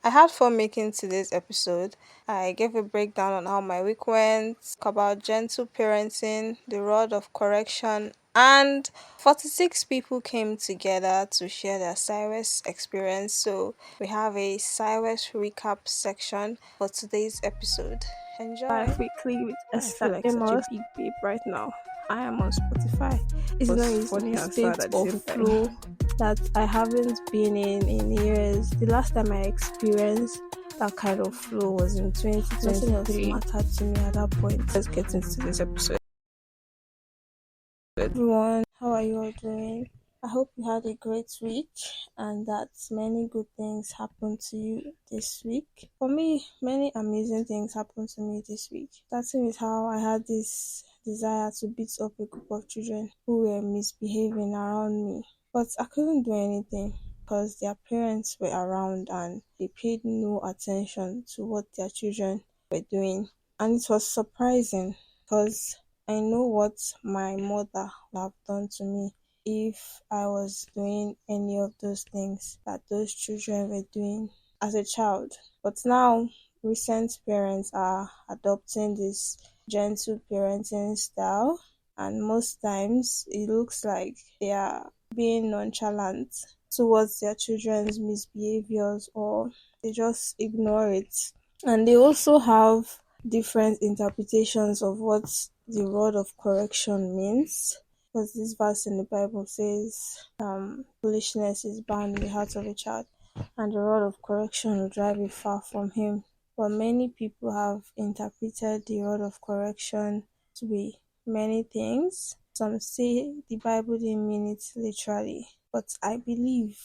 I had fun making today's episode. I gave a breakdown on how my week went, talk about gentle parenting, the rod of correction, and 46 people came together to share their Cyrus experience. So we have a Cyrus recap section for today's episode. Enjoy. Life weekly with I feel Esther like such a Amos. big babe right now. I am on Spotify. It's not Was a funny and state sad at the of same time. flow that I haven't been in years. The last time I experienced that kind of flow was in Nothing else 2023. Mattered to me at that point. Let's get into this episode. Everyone, how are you all doing? I hope you had a great week and that many good things happened to you this week. For me, many amazing things happened to me this week. Starting with how I had this desire to beat up a group of children who were misbehaving around me. But I couldn't do anything because their parents were around and they paid no attention to what their children were doing. And it was surprising because I know what my mother would have done to me if I was doing any of those things that those children were doing as a child. But now, recent parents are adopting this gentle parenting style, and most times it looks like they are being nonchalant towards their children's misbehaviors or they just ignore it. And they also have different interpretations of what the rod of correction means. Because this verse in the Bible says, foolishness is bound in the heart of a child, and the rod of correction will drive it far from him. But many people have interpreted the rod of correction to be many things. Some say the Bible didn't mean it literally, but I believe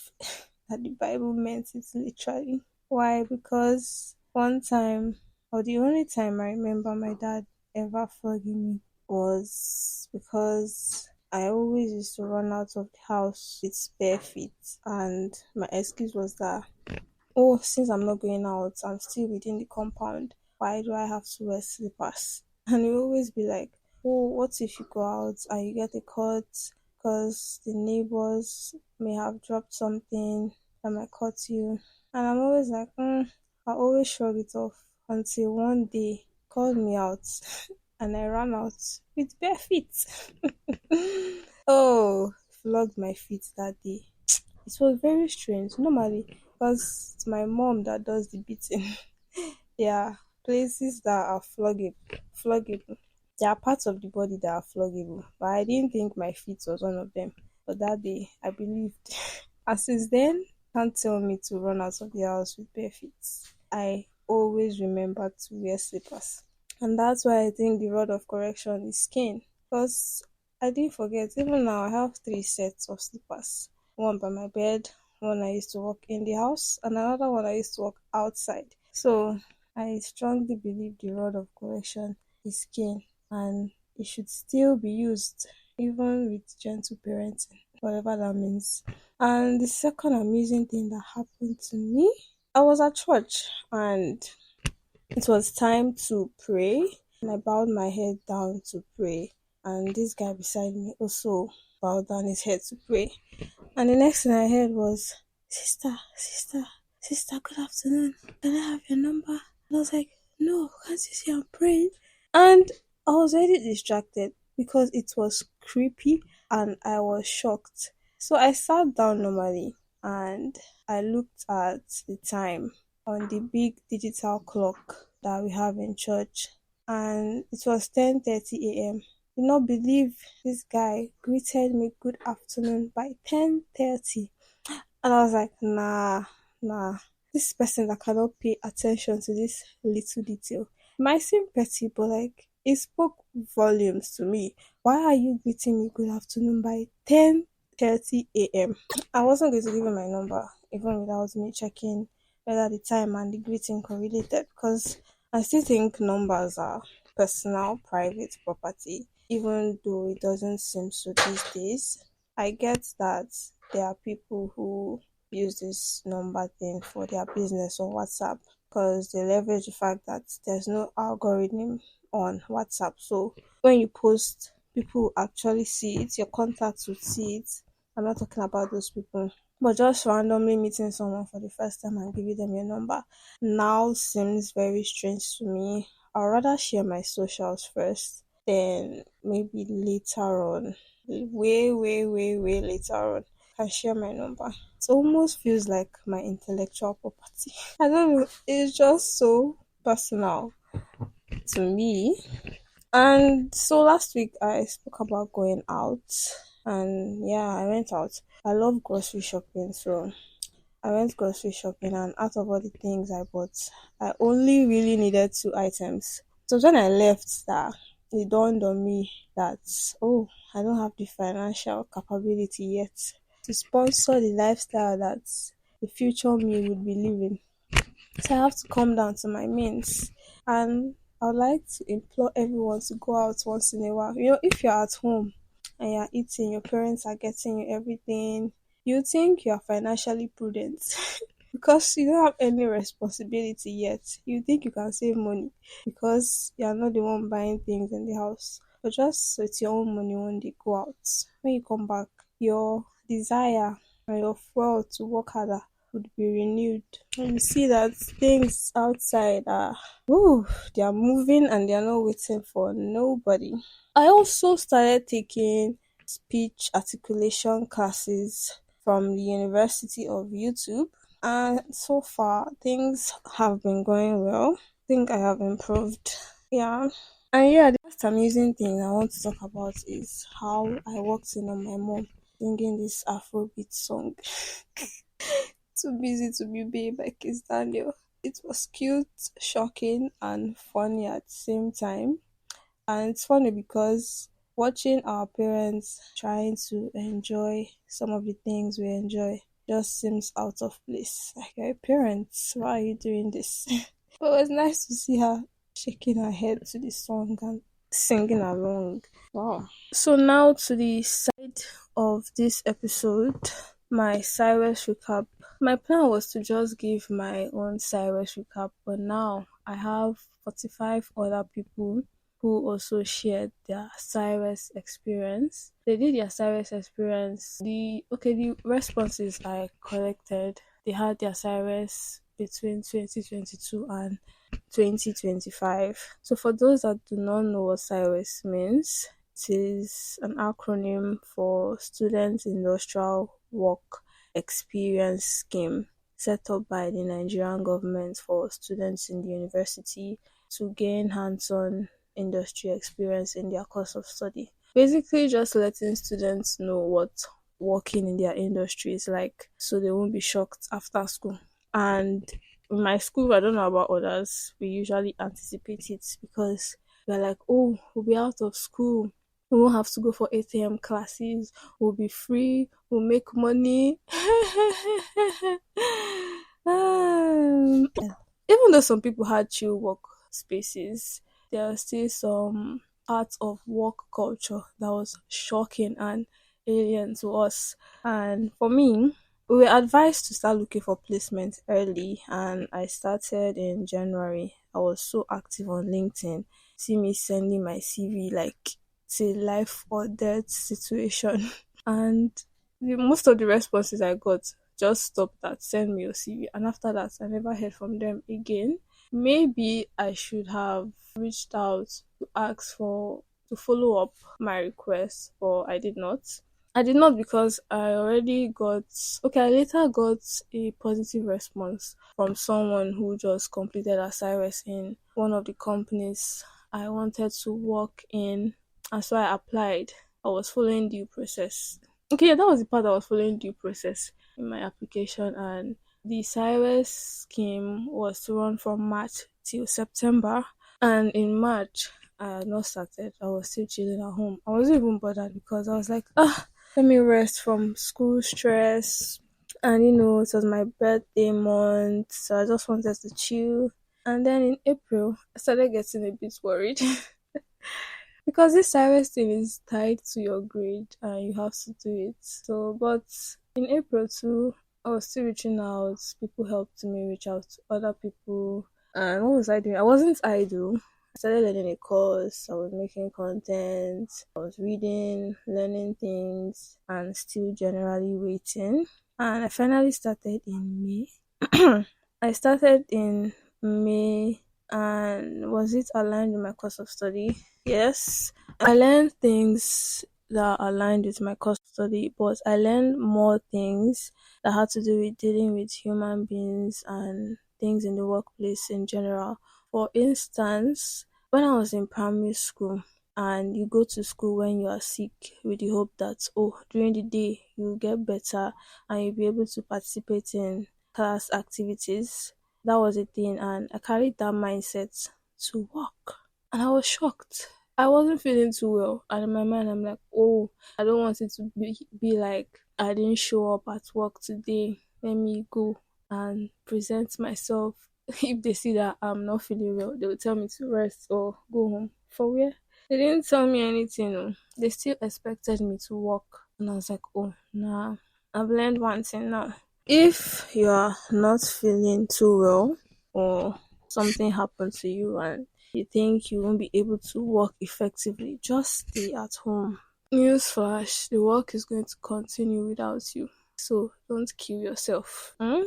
that the Bible meant it literally. Why? Because one time, or the only time I remember my dad ever flogging me was because I always used to run out of the house with bare feet, and my excuse was that, oh, since I'm not going out, I'm still within the compound. Why do I have to wear slippers? And he always be like, oh, what if you go out and you get a cut because the neighbors may have dropped something that might cut you? And I'm always like, I always shrug it off until one day he called me out and I ran out with bare feet. Oh, flogged my feet that day. It was very strange. Normally, because it's my mom that does the beating. There are places that are floggable. There are parts of the body that are floggable, but I didn't think my feet was one of them. But that day, I believed. And since then, can't tell me to run out of the house with bare feet. I always remember to wear slippers. And that's why I think the rod of correction is cane. Because I didn't forget, even now I have three sets of slippers. One by my bed, one I used to walk in the house, and another one I used to walk outside. So I strongly believe the rod of correction is cane and it should still be used even with gentle parenting, whatever that means. And the second amazing thing that happened to me, I was at church and it was time to pray, and I bowed my head down to pray. And this guy beside me also bowed down his head to pray. And the next thing I heard was, sister, good afternoon. Can I have your number? And I was like, no, can't you see I'm praying? And I was already distracted because it was creepy and I was shocked. So I sat down normally and I looked at the time on the big digital clock that we have in church, and it was 10:30 a.m. Did not believe this guy greeted me good afternoon by 10:30, and I was like, nah, this person that cannot pay attention to this little detail. It might seem petty, but like it spoke volumes to me. Why are you greeting me good afternoon by 10:30 a.m.? I wasn't going to give him my number even without me checking whether the time and the greeting correlated, because I still think numbers are personal, private property, even though it doesn't seem so these days. I get that there are people who use this number thing for their business on WhatsApp because they leverage the fact that there's no algorithm on WhatsApp. So when you post, people actually see it, your contacts will see it. I'm not talking about those people. But just randomly meeting someone for the first time and giving them your number now seems very strange to me. I'd rather share my socials first, then maybe later on, way, way, way, way later on, I share my number. It almost feels like my intellectual property. I don't know, it's just so personal to me. And so last week I spoke about going out, and yeah, I went out. I love grocery shopping, so I went grocery shopping, and out of all the things I bought, I only really needed two items. So when I left, that it dawned on me that, oh, I don't have the financial capability yet to sponsor the lifestyle that the future me would be living. So I have to come down to my means. And I would like to implore everyone to go out once in a while. If you're at home and you're eating, your parents are getting you everything, you think you're financially prudent because you don't have any responsibility yet. You think you can save money because you're not the one buying things in the house. But just with your own money one day, go out. When you come back, your desire and your fuel to work harder would be renewed. And you see that things outside are, ooh, they are moving and they are not waiting for nobody. I also started taking speech articulation classes from the University of YouTube, and so far things have been going well. I think I have improved. Yeah. And yeah, the most amusing thing I want to talk about is how I walked in on my mom singing this Afrobeat song. Too Busy to Be Babe by Kiss Daniel. It was cute, shocking, and funny at the same time. And it's funny because watching our parents trying to enjoy some of the things we enjoy just seems out of place. Like, hey, parents, why are you doing this? But it was nice to see her shaking her head to the song and singing along. Wow. So now to the side of this episode, my Cyrus recap. My plan was to just give my own Cyrus recap, but now I have 45 other people who also shared their Cyrus experience. They did their Cyrus experience. The responses I collected, they had their Cyrus between 2022 and 2025. So for those that do not know what Cyrus means, it is an acronym for Student Industrial Work Experience Scheme, set up by the Nigerian government for students in the university to gain hands-on industry experience in their course of study. Basically just letting students know what working in their industry is like so they won't be shocked after school. And in my school, I don't know about others, we usually anticipate it because we're like, oh, we'll be out of school. We won't have to go for 8 a.m. classes. We'll be free. We'll make money. Even though some people had chill work spaces, there are still some parts of work culture that was shocking and alien to us. And for me, we were advised to start looking for placement early, and I started in January. I was so active on LinkedIn. See me sending my CV like it's a life or death situation. And most of the responses I got just stopped at send me your CV. And after that, I never heard from them again. Maybe I should have reached out to ask for to follow up my request, but I did not. I did not because I already got okay, I later got a positive response from someone who just completed a Cyrus in one of the companies I wanted to work in, and so I applied. I was following due process. Okay, yeah, that was the part I was following due process in my application, and the Cyrus scheme was to run from March till September, and in March I had not started. I was still chilling at home. I wasn't even bothered because I was like, let me rest from school stress. And it was my birthday month, so I just wanted to chill. And then in April, I started getting a bit worried because this Cyrus thing is tied to your grade and you have to do it. So, but in April too, I was still reaching out. People helped me reach out to other people. And what was I doing? I wasn't idle. I started learning a course, I was making content, I was reading, learning things, and still generally waiting. and I finally started in May. I started in May, and was it aligned with my course of study? Yes. I learned things that aligned with my course of study, but I learned more things that had to do with dealing with human beings and things in the workplace in general. For instance, when I was in primary school, and you go to school when you are sick with the hope that, oh, during the day you'll get better and you'll be able to participate in class activities. That was a thing, and I carried that mindset to work. And I was shocked. I wasn't feeling too well. And in my mind, I'm like, oh, I don't want it to be like I didn't show up at work today. Let me go and present myself. If they see that I'm not feeling well, they will tell me to rest or go home. For where? They didn't tell me anything. No. They still expected me to work. And I was like, oh, nah. I've learned one thing now. If you are not feeling too well or something happened to you and you think you won't be able to work effectively, just stay at home. Newsflash, the work is going to continue without you. So don't kill yourself. On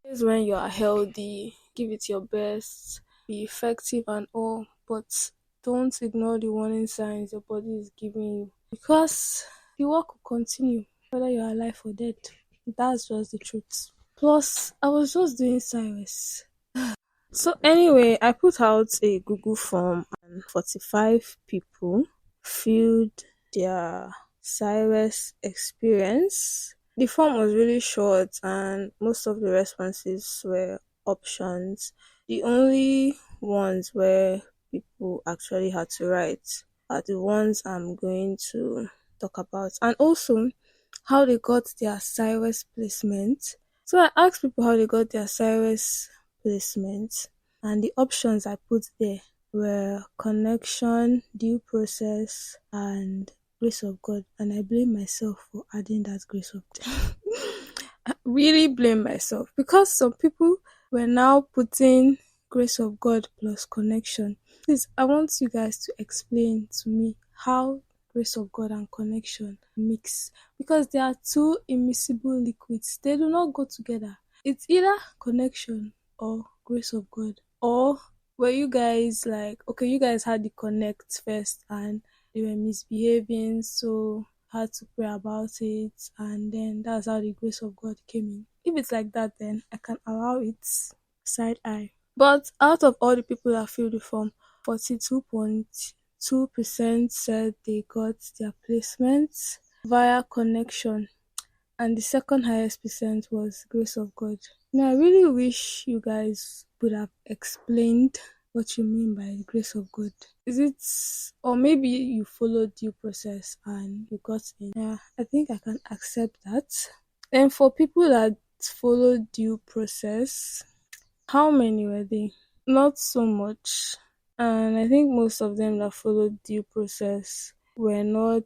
days when you are healthy, give it your best, be effective and all, but don't ignore the warning signs your body is giving you because the work will continue whether you're alive or dead. That's just the truth. Plus, I was just doing Cyrus. So anyway, I put out a Google form and 45 people filled their Cyrus experience. The form was really short and most of the responses were options. The only ones where people actually had to write are the ones I'm going to talk about. And also how they got their Cyrus placement. So I asked people how they got their Cyrus placement, and the options I put there were connection, due process, and grace of God. And I blame myself for adding that grace of God. I really blame myself because some people were now putting grace of God plus connection. Please, I want you guys to explain to me how grace of God and connection mix because they are two immiscible liquids. They do not go together. It's either connection or grace of God. Or were you guys like, okay, you guys had the connect first and they were misbehaving, so had to pray about it, and then that's how the grace of God came in. If it's like that, then I can allow it side eye. But out of all the people that filled the form, 42.2% said they got their placements via connection, and the second highest percent was grace of God. Now, I really wish you guys would have explained what you mean by the grace of God. Is it, or maybe you followed due process and you got in? Yeah, I think I can accept that. And for people that followed due process, how many were they? Not so much. And I think most of them that followed due process were not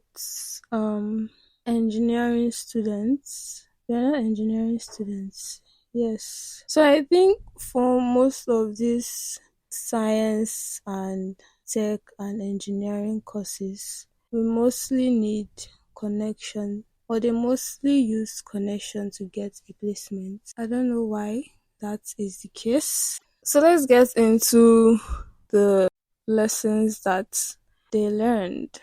engineering students. They're not engineering students. Yes. So I think for most of these science and tech and engineering courses, we mostly need connection, or they mostly use connection to get a placement. I don't know why that is the case. So let's get into the lessons that they learned.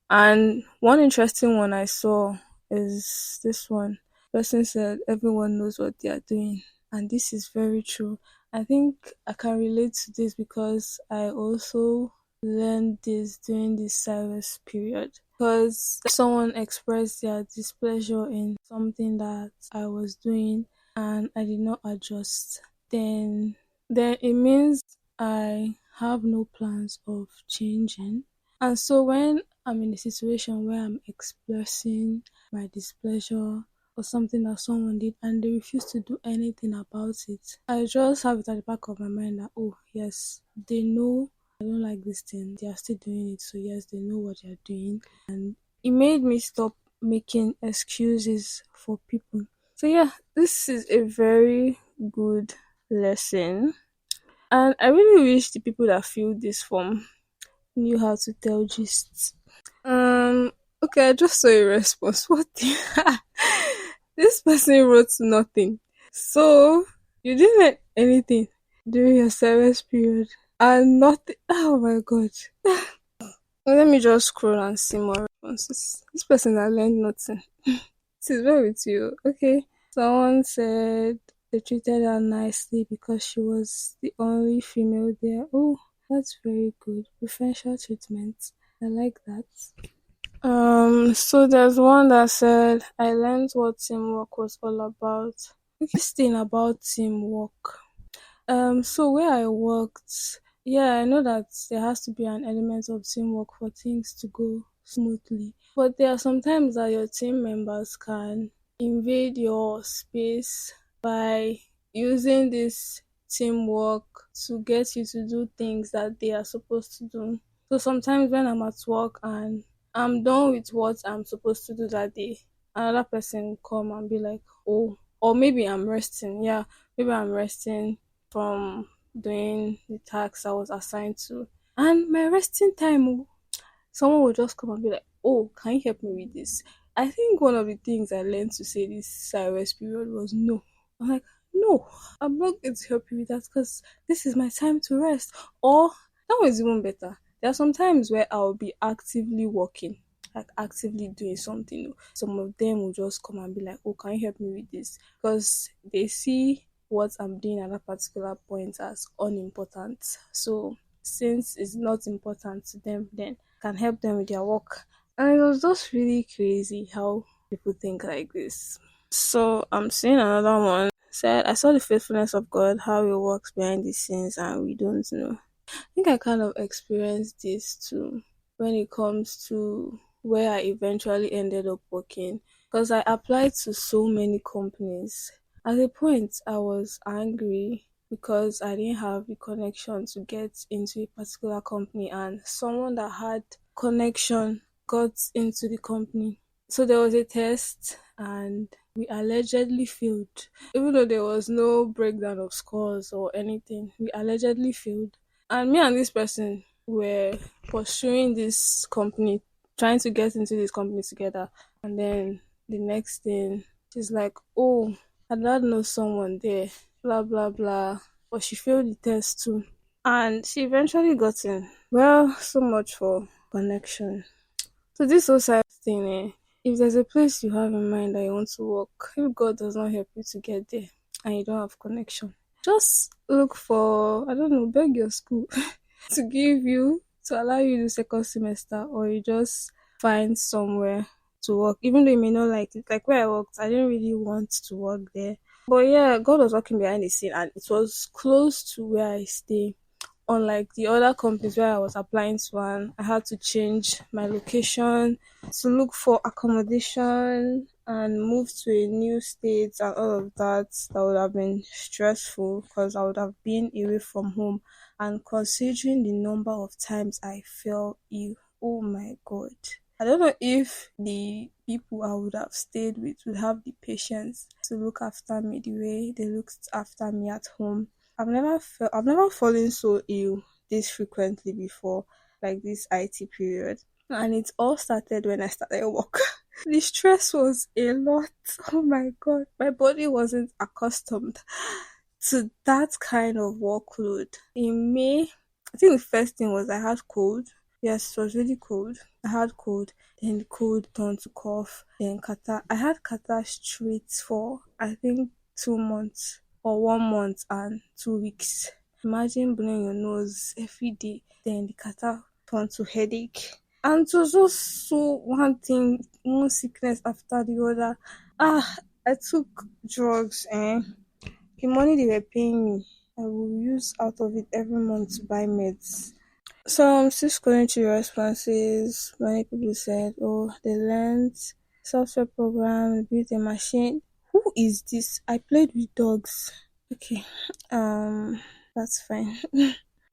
And one interesting one I saw is this one. Person said everyone knows what they are doing. And this is very true. I think I can relate to this because I also learned this during this Cyrus period. Because someone expressed their displeasure in something that I was doing and I did not adjust, then it means I have no plans of changing. And so when I'm in a situation where I'm expressing my displeasure or something that someone did and they refuse to do anything about it, I just have it at the back of my mind that, oh, yes, they know I don't like this thing. They are still doing it. So, yes, they know what they're doing. And it made me stop making excuses for people. So, yeah, this is a very good lesson. And I really wish the people that filled this form knew how to tell gists. Okay, I just saw a response. What the This person wrote nothing. So you didn't learn anything during your service period. And nothing. Oh my god. Let me just scroll and see more responses. This person that learned nothing. It is well with you. Okay. Someone said they treated her nicely because she was the only female there. Oh, that's very good. Preferential treatment. I like that. So there's one that said I learned what teamwork was all about. This thing about teamwork. So where I worked, yeah, I know that there has to be an element of teamwork for things to go smoothly. But there are sometimes that your team members can invade your space by using this teamwork to get you to do things that they are supposed to do. So sometimes when I'm at work and I'm done with what I'm supposed to do that day, another person will come and be like, oh, or maybe I'm resting. Yeah, maybe I'm resting from doing the tasks I was assigned to. And my resting time, oh, someone will just come and be like, "Oh, can you help me with this?" I think one of the things I learned to say this Cyrus period was no. I'm like, no, I'm not going to help you with that because this is my time to rest. Or that was even better. There are some times where I'll be actively working, like actively doing something. Some of them will just come and be like, "Oh, can you help me with this?" Because they see what I'm doing at that particular point as unimportant. So since it's not important to them, then can help them with their work. And it was just really crazy how people think like this. So I'm seeing another one said, I saw the faithfulness of God, how he works behind the scenes, and we don't know. I think I kind of experienced this too when it comes to where I eventually ended up working because I applied to so many companies. At a point, I was angry because I didn't have the connection to get into a particular company, and someone that had connection got into the company. So there was a test, and we allegedly failed. Even though there was no breakdown of scores or anything, we allegedly failed. And me and this person were pursuing this company, trying to get into this company together. And then the next thing, she's like, "Oh, I did know someone there, blah blah blah." But she failed the test too. And she eventually got in. Well, so much for connection. So this suicide thing, if there's a place you have in mind that you want to work, if God does not help you to get there and you don't have connection, just look for, I don't know, beg your school to give you, to allow you the second semester, or you just find somewhere to work. Even though you may not like it, like where I worked, I didn't really want to work there. But yeah, God was working behind the scene and it was close to where I stay. Unlike the other companies where I was applying to, and I had to change my location to look for accommodation and move to a new state and all of that. That would have been stressful because I would have been away from home. And considering the number of times I fell ill, oh my god. I don't know if the people I would have stayed with would have the patience to look after me the way they looked after me at home. I've never fallen so ill this frequently before, like this IT period. And it all started when I started work. The stress was a lot. Oh my god. My body wasn't accustomed to that kind of workload. In May, I think the first thing was I had cold. Yes, it was really cold. I had cold, then the cold turned to cough, then catarrh. I had catarrh straight for I think 2 months or 1 month and 2 weeks. Imagine blowing your nose every day, then the catarrh turned to headache. And it was just so one thing, one sickness after the other. I took drugs, the money they were paying me, I will use out of it every month to buy meds. So I'm still scrolling through your responses. Many people said, oh, they learned software program, built a machine. Who is this? I played with dogs. Okay. That's fine.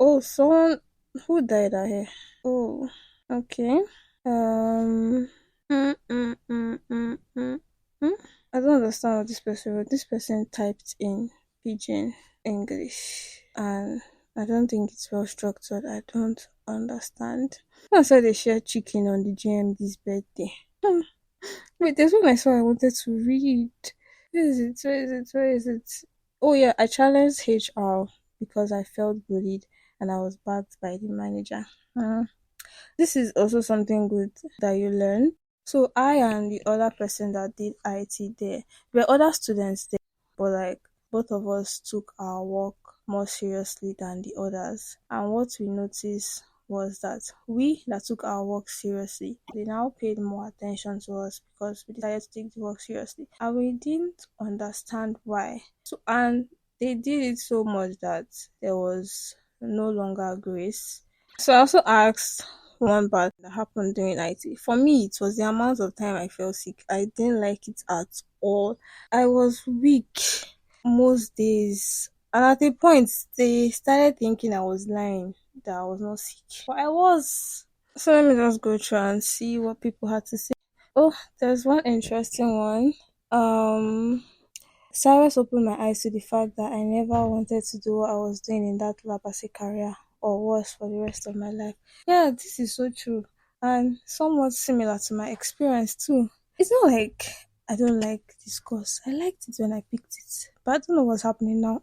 Oh, someone who died out here. Oh, okay. Um mm, mm, mm, mm, mm, mm. I don't understand what this person wrote. This person typed in pidgin English and I don't think it's well structured. I don't understand. I said they shared chicken on the GMD's birthday. Wait, there's one I saw I wanted to read. Where is it? Where is it? Where is it? Oh yeah, I challenged HR because I felt bullied and I was backed by the manager. Hmm. This is also something good that you learn. So I and the other person that did IT there, there were other students there, but like both of us took our work more seriously than the others. And what we noticed was that we that took our work seriously, they now paid more attention to us because we decided to take the work seriously. And we didn't understand why. So and they did it so much that there was no longer grace. So I also asked one bad that happened during IT. For me, it was the amount of time I felt sick. I didn't like it at all. I was weak most days. And at a point, they started thinking I was lying, that I was not sick. But I was. So let me just go through and see what people had to say. Oh, there's one interesting one. Um, Cyrus opened my eyes to the fact that I never wanted to do what I was doing in that lab as a career or worse for the rest of my life. Yeah, this is so true and somewhat similar to my experience too. It's not like I don't like this course. I liked it when I picked it, but I don't know what's happening now.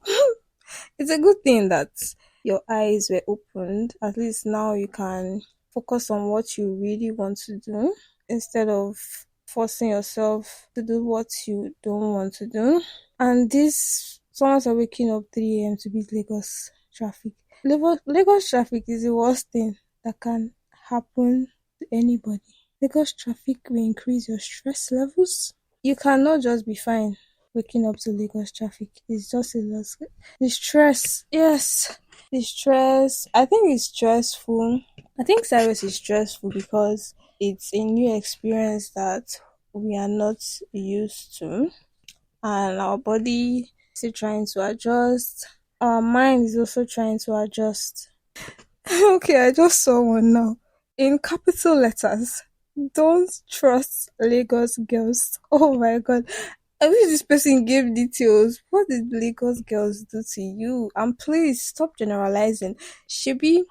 It's a good thing that your eyes were opened. At least now you can focus on what you really want to do instead of forcing yourself to do what you don't want to do. And this, someone's are waking up 3 a.m. to beat Lagos traffic. Lagos traffic is the worst thing that can happen to anybody. Lagos traffic will increase your stress levels. You cannot just be fine waking up to Lagos traffic. It's just a lot. The stress, yes, the stress. I think it's stressful. I think Cyrus is stressful because it's a new experience that we are not used to, and our body is still trying to adjust. Our mind is also trying to adjust. Okay, I just saw one now. In capital letters, don't trust Lagos girls. Oh my god. I wish this person gave details. What did Lagos girls do to you? And please stop generalizing. Shebi,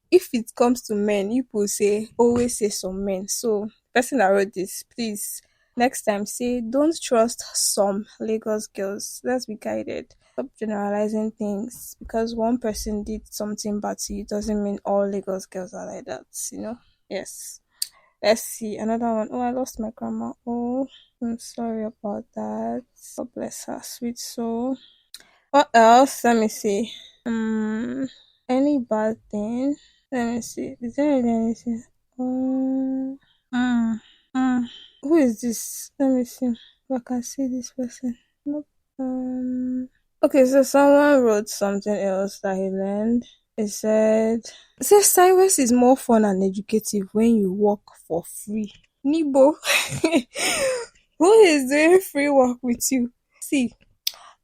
if it comes to men, people say always say some men. So person that wrote this, please next time say don't trust some Lagos girls. Let's be guided. Stop generalizing things because one person did something bad to you doesn't mean all Lagos girls are like that, you know? Yes. Let's see another one. Oh, I lost my grandma. Oh, I'm sorry about that. God bless her, sweet soul. What else? Let me see. Any bad thing? Let me see. Is there really anything? Um, mm, mm. Who is this? Let me see if I can see this person. Nope. Okay, so someone wrote something else that he learned. It says Cyrus is more fun and educative when you work for free. Nibo, who is doing free work with you? See,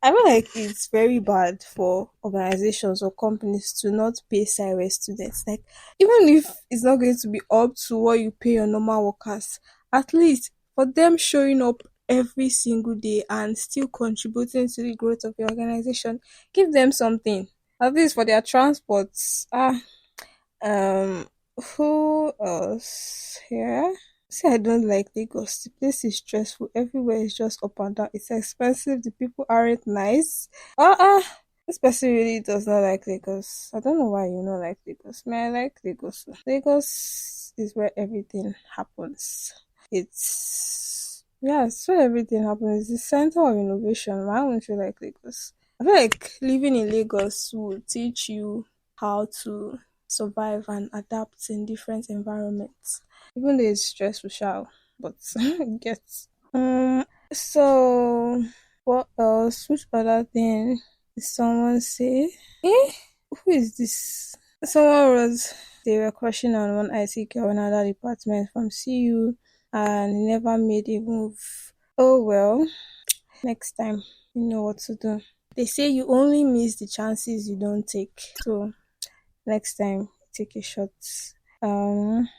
I feel like it's very bad for organizations or companies to not pay Cyrus students. Like, even if it's not going to be up to what you pay your normal workers, at least for them showing up every single day and still contributing to the growth of your organization, give them something. At least for their transports. Um, who else here? See, I don't like Lagos. The place is stressful. Everywhere is just up and down. It's expensive. The people aren't nice. This person really does not like Lagos. I don't know why you don't like Lagos. May I like Lagos? Lagos is where everything happens. It's where everything happens. It's the center of innovation. Why won't you like Lagos? I feel like living in Lagos will teach you how to survive and adapt in different environments. Even though it's stressful, shall but get. So what else? Which other thing did someone say? Eh? Who is this? Someone wrote they were crushing on one IT girl in another department from CU and he never made a move. Oh well, next time you know what to do. They say you only miss the chances you don't take. So next time take a shot. Someone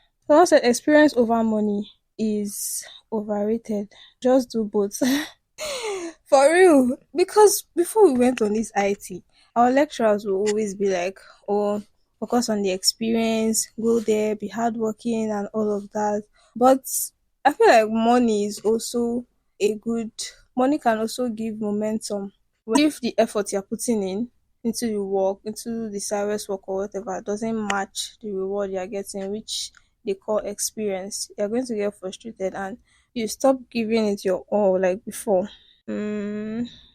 said experience over money is overrated. Just do both. For real. Because before we went on this IT, our lecturers will always be like, oh, focus on the experience, go there, be hardworking and all of that. But I feel like money is also a good money can also give momentum. If the effort you're putting in into the work, into the service work or whatever doesn't match the reward you're getting, which they call experience, you're going to get frustrated and you stop giving it your all like before.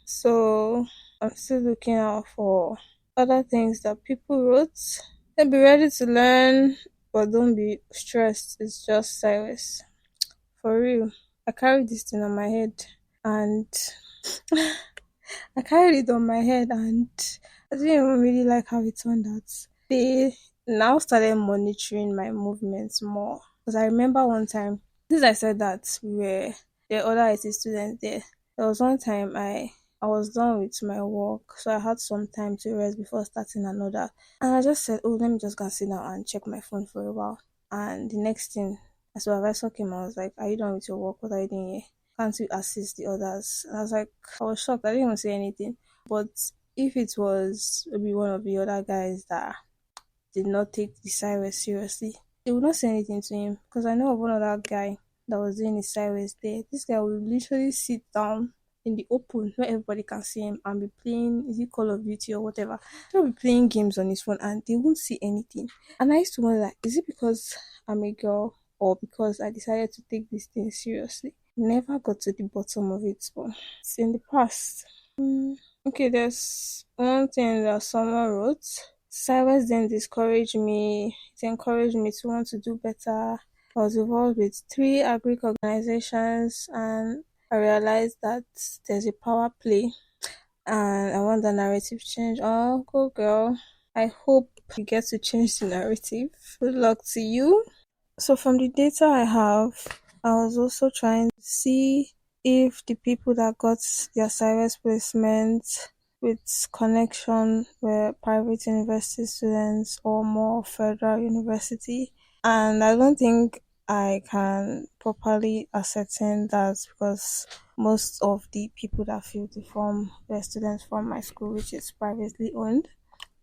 So I'm still looking out for other things that people wrote. And be ready to learn, but don't be stressed. It's just Cyrus. For real. I carry this thing on my head and I carried it on my head and I didn't even really like how it turned out. They now started monitoring my movements more. Because I remember one time, since I said that we were the other IT students there was one time I was done with my work, so I had some time to rest before starting another. And I just said, oh, let me just go and sit down and check my phone for a while. And the next thing, my supervisor came, I was like, are you done with your work? What are you doing here? Can't you assist the others? And I was like, I was shocked. I didn't even say anything. But if it was maybe one of the other guys that did not take the Cyrus seriously, they would not say anything to him. Because I know of one other guy that was doing the Cyrus there. This guy would literally sit down in the open where everybody can see him and be playing, is it Call of Duty or whatever? He'll be playing games on his phone and they won't see anything. And I used to wonder, is it because I'm a girl or because I decided to take this thing seriously? Never got to the bottom of it, but it's in the past. Okay, there's one thing that someone wrote. Cyrus then discouraged me. It encouraged me to want to do better. I was involved with three agri organizations and I realized that there's a power play and I want the narrative change. Oh, go girl. I hope you get to change the narrative. Good luck to you. So from the data I have, I was also trying to see if the people that got their Cyrus placement with connection were private university students or more federal university. And I don't think I can properly ascertain that because most of the people that filled the form were students from my school, which is privately owned.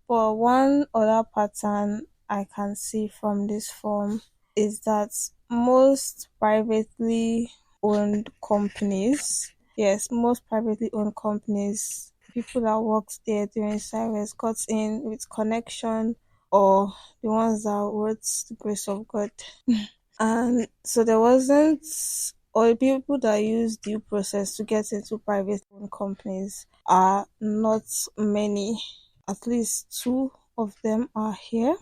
But one other pattern I can see from this form is that most privately owned companies, yes, most privately owned companies, people that worked there during Cyrus got in with connection or the ones that wrote the grace of God. And so there wasn't, or the people that use due process to get into private owned companies are not many. At least two of them are here.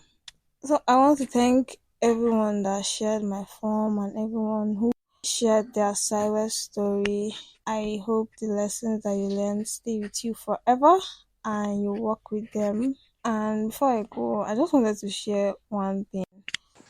So I want to thank everyone that shared my form and everyone who shared their Cyrus story. I hope the lessons that you learned stay with you forever and you work with them. And before I go, I just wanted to share one thing.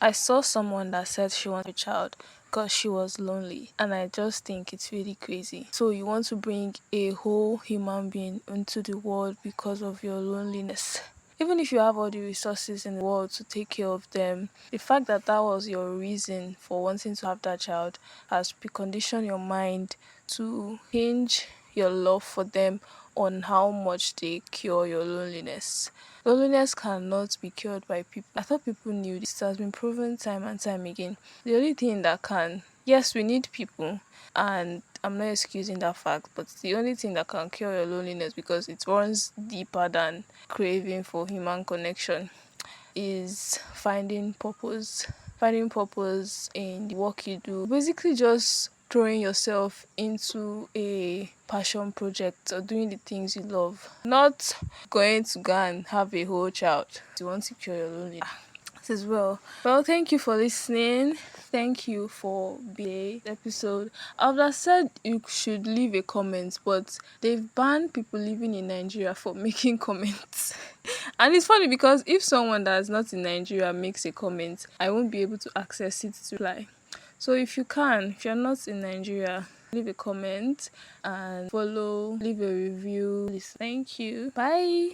I saw someone that said she wanted a child because she was lonely, and I just think it's really crazy. So, you want to bring a whole human being into the world because of your loneliness. Even if you have all the resources in the world to take care of them, the fact that that was your reason for wanting to have that child has preconditioned your mind to hinge your love for them on how much they cure your loneliness. Loneliness cannot be cured by people. I thought people knew this. It has been proven time and time again. The only thing that can, yes, we need people, and I'm not excusing that fact, but the only thing that can cure your loneliness because it runs deeper than craving for human connection is finding purpose. Finding purpose in the work you do. Basically just throwing yourself into a passion project or doing the things you love. Not going to go and have a whole child. You want to cure your loneliness as well. Well, thank you for listening. Thank you for the episode. I would have said you should leave a comment, but they've banned people living in Nigeria for making comments. And it's funny because if someone that's not in Nigeria makes a comment, I won't be able to access it to reply. So if you're not in Nigeria, leave a comment and follow, leave a review. Thank you. Bye.